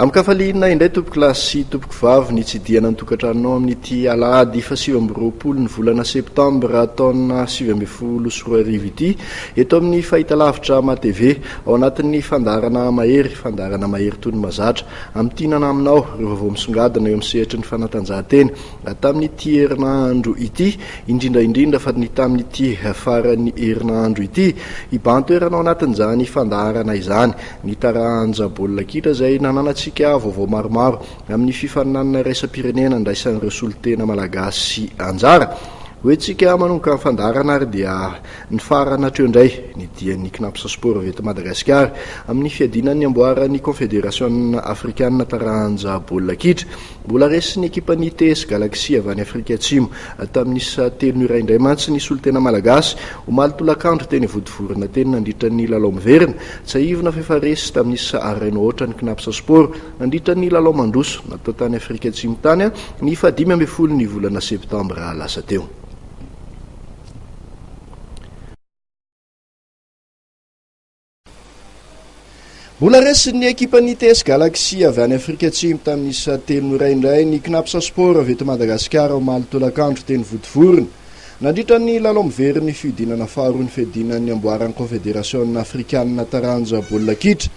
Amin'ny kafaliana indray tompoko lahy sy tompoko vavy nitsidiana ny tokantranonao amin'ity alahady fa 7 ny volana septambra taona 2024 ity eto amin'ny fahitalavitra matv ao anatin'ny fandarana mahery toy ny mazatra amin'ity nanaminao ireo vaovao misongadina eo amin'ny sehatra ny fanatanjahantena tamin'ity herinandro ity indrindra fa ny tamin'ity farany herinandro ity ibantoerana ao anatin'izany fandarana izany ny taranja baolina kitra izay nananatsika vaovao maromaro amin'ny fifaninanana raisam-pirenena ndraisan'ireo solotena malagasy anjara hoentsika manomboka amin'ny fandarana ary dia ny farana hatreo indray ny dian'ny knapsa sport eto Madagasikara amin'ny fiadinan'ny amboaran'ny confédération africaine taranja baolina kitra mbola resy ny ekipan'ny TS Galaxy avy any Afrika Atsimo tamin'isa 3 ora indray mantsy ny solotena malagasy omaly tolakandro teny vodivorona teny nandritra ny lalao miverina tsaivina fefaresy tamin'isa araino ohatra ny knapsa sport nandritra ny lalao mandroso natao tany Afrika Atsimo tany ny 15 ny volana septambra lasa teo. Mbola resy ny ekipan'ny TS Galaxy avy any Afrika Atsimo tamin'isa 3 ora indray ny knapsa sport avy eto Madagasikara omaly tolakandro teny vodivorona nandritra ny lalao miverina ny fiodinana faharoa ny fiadinan'ny amboaran'ny confédération africaine taranja baolina kitra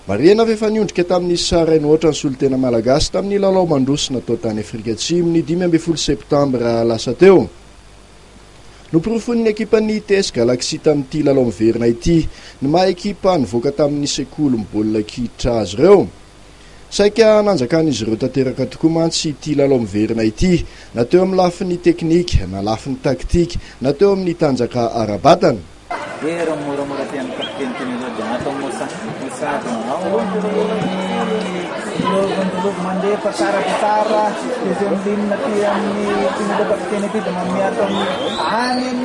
mariana efa niondrika tamin'isa rainy ohatra ny solotena malagasy tamin'ny lalao mandroso natao tany Afrika Atsimo ny 15 septambra lasa teo. Noprofon'ny ekipan'ny TS Galaxy tamin'ity lalao miverina ity ny maha ekipa nivoaka tamin'ny sekoly baolina kitra azy ireo saika nanjakan'izy ireo tanteraka tokoa mantsy ity lalao miverina ity nateo amin'ny lafiny teknika na lafiny taktika nateo amin'ny tanjaka arabatana. Untuk mandepa cara-cara museum din nanti yang dapat keneti dengan miatom angin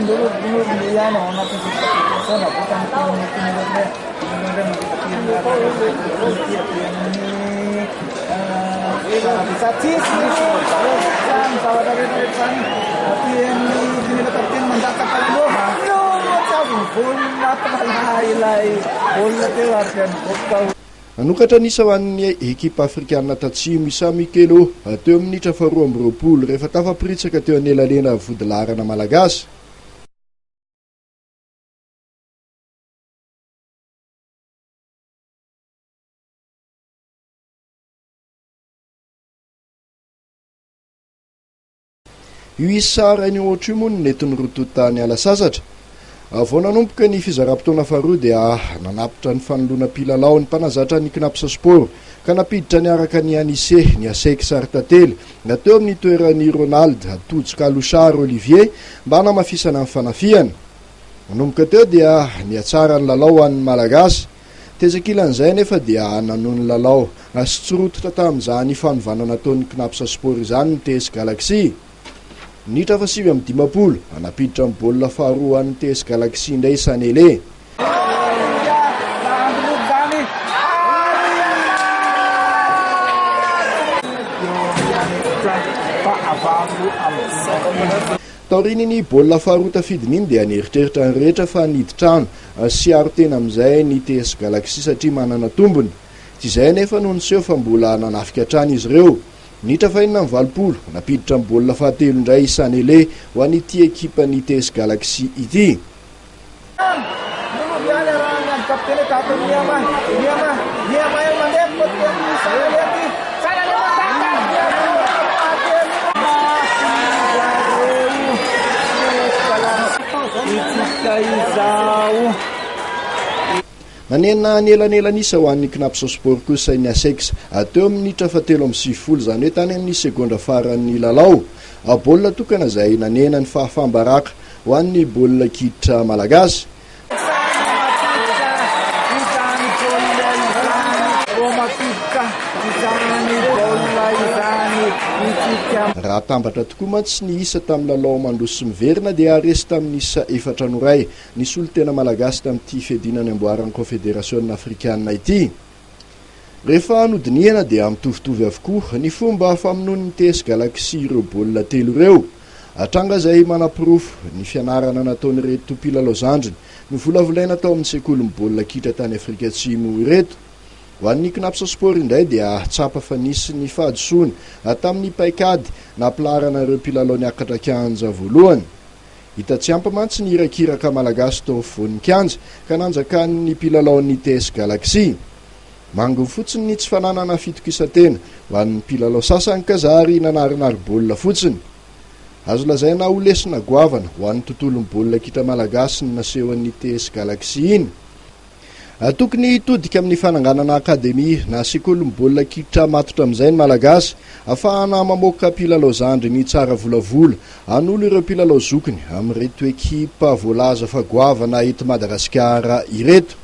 dulu dia no nanti sana bukan kemudian bisa cis kalau dari depan tapi yang didapatkan mendapatkan doa pun lai bola telarkan kau. Anokatra nisa ho an'ny ekipa afrikanina tatsimo isa mikelo teo amin'ny minitra 2 rehefa tafapritsaka teo anelalena vodilarana malagasy. Io isa rainy ohatra io moa ny netiny rototany ala sasatra. Vao nanomboka ny fizara-potoana faharoa dia nanapitra ny fanoloana mpilalao ny mpanazatra ny knapsa sport ka napiditra ny araka ny anise ny asaiky sarytately nateo amin'ny toeran'ny Ronald Atojoka Louchard Olivier mba namafisana amin'ny fanafiana. Nanomboka teo dia niatsara ny lalao an'ny malagasy tezakilan'izay nefa dia nanohy ny lalao sy tsorototra tamin'izany fanovana nataon'ny knapsa sport izany ny TS Galaxy. Nitra fa 7-10 anapiditra amin'ny baolina faharoa an'ny TS Galaxy indray Sanele. Taorininy baolina faharoa tafidiny iny dia neritreritra ny rehetra fa niditrano sy aro tena amin'izay ny TS Galaxy satria manana tombony. Tsy izay nefa noho niseho fa mbola nanafika hatrany izy ireo. Nitra fahinana amin'ny 20 napiditra amin'ny baolina fahatelo indray Sanele ho an'ity ekipan'ny TS Galaxy ity. Nanena anelan'elanisa ho an'ny knapsa sport kosa ny asex teo amin'ny minitra 7:30 zany hoe tany amin'ny segondra faran'ny lalao baolina tokana izay nanena ny fahafambaraka ho an'ny baolina kitra malagasy. Raha tambatra tokoa mantsy ny isa tamin'ny lalao mandroso miverina dia resy tamin'ny isa 4 noray ny solotena malagasy tamin'ity fiadinany amboaran'ny confédération africaine ity. Rehefa anodinihana dia mitovitovy avokoa ny fomba famonoan'ny TS Galaxy ireo baolina telo ireo. Atranga izay manapirofo ny fianarana nataon'ireto mpilalao zandriny ny volavolaina tao amin'ny sekoly baolina kitra tany Afrika Atsimo ireto. ho an'ny knapsa sport indray dia tsapa fa nisy ny fahadisoany tamin'ny paikady nampilarana ireo mpilalao niakatra kianja voalohany. Hita tsy ampy mantsy ny irakiraka malagasy tao afovoan'ny kianja ka nanjakan'ny mpilalaon'ny TS Galaxy. Mangony fotsiny ny tsy fananana fitokisantena ho an'ny mpilalao sasany kazary nanarinary baolina fotsiny. Azo lazaina ho lesona goavana ho an'ny tontolon'ny baolina kitra malagasy ny nasehoan'ny TS Galaxy iny. Tokony hitodika amin'ny fananganana akademia na sekolin'ny baolina kitra matotra amin'izay ny malagasy ahafahana mamoaka mpilalao zandry ny tsara volavola an'olo ireo mpilalao zokiny amin'ireto ekipa voalaza fa goavana eto Madagasikara ireto.